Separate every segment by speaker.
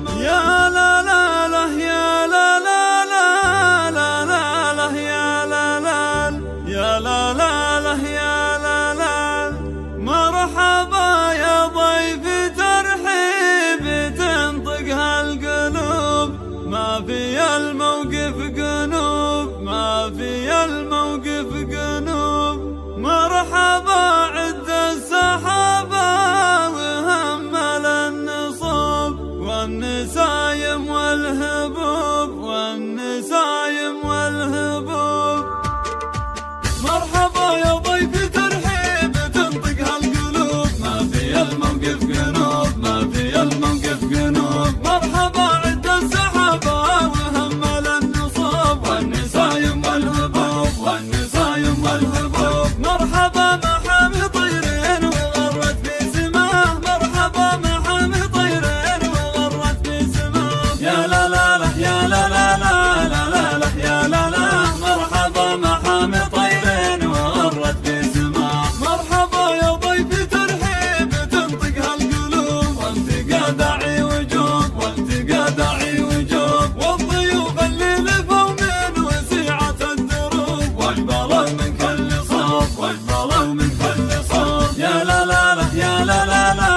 Speaker 1: يا لا لا لا يا لا لا لا لا لا لا يا لا لا يا لا لا لا يا لا لا. مرحبا يا ضيف ترحيب تنطق هالقلوب، ما في الموقف قنوب، ما في الموقف قنوب. مرحبا عد السحابة وهمل النصوب، والنسايم والهبوب، والنسايم والهبوب. مرحبا يا ضيف ترحيب تنطق هالقلوب، ما في الموقف قنوب، ما في الموقف قنوب. مرحبا عد السحابة وهمل النصوب، والنسايم والهبوب، والنسايم والهبوب. مرحبا محامي طيرين وغرت في سماه، مرحبا محامي طيرين وغرت في سماه. يا لا لا لا يا لا لا لا لا لا يا لا لا. مرحبا محامي طيرين وغرت في سماه. مرحبا يا ضيف ترحيب تنطق هالقلوب، والتقى داعي وجوب، والتقى داعي وجوب. والضيوف اللي لفوا من وسيعة الدروب، واقبلوا من كل صوب، واقبلوا من كل صوب. يا لا لا لا يا لا لا لا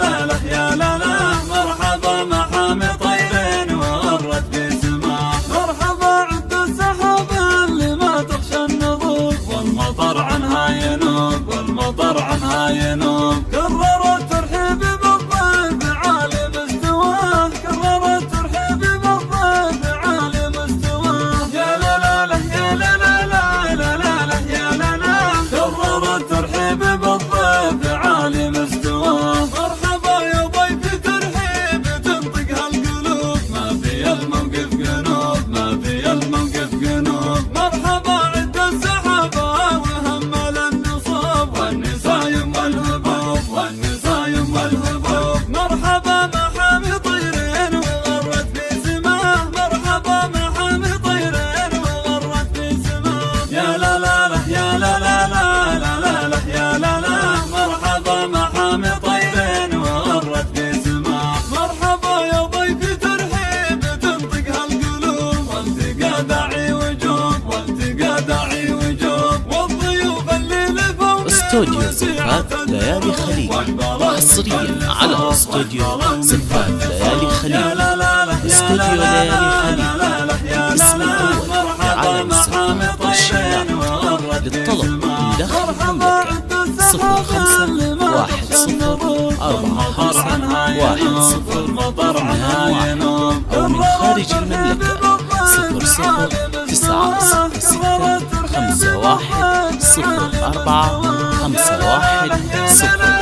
Speaker 1: لا لا يا لا لا. مرحبا محامي طيرين وغرت في سماه. مرحبا عد السحابة اللي ما تخشى النضوب، والمطر عنها ينوب، والمطر عنها ينوب. كرروا الترحيب بالضيف عالي مستواه، كرروا الترحيب بالضيف عالي مستواه. يا لا لا لا يا لا لا لا لا لا لا يا لا لا. كرروا الترحيب بالضيف عالي مستواه. مرحبا يا ضيف ترحيب تنطق هالقلوب، ما في الموقف قنوب، ما في الموقف قنوب. مرحبا عد السحابة وهمل النصوب، والنسايم والهبوب، والنسايم والهبوب. مرحبا محامي طيرين وغرت في سماه، مرحبا محامي طيرين وغرت في سماه. يا لا لا لا يا لا لا لا لا لا يا لا لا. مرحبا محامي طيرين وغرت في سماه. مرحبا يا ضيف ترحيب تنطق هالقلوب، والتقى داعي وجوب، والتقى داعي وجوب. والضيوف اللي لفوا
Speaker 2: استوديو زفات ليالي خليج، حصريا على استوديو زفات ليالي خليج. استوديو ليالي خليج اسم الأول لعالم الزفات والشيلات. للطلب من داخل المملكة 0514510101 أو من خارج المملكة 009665104510.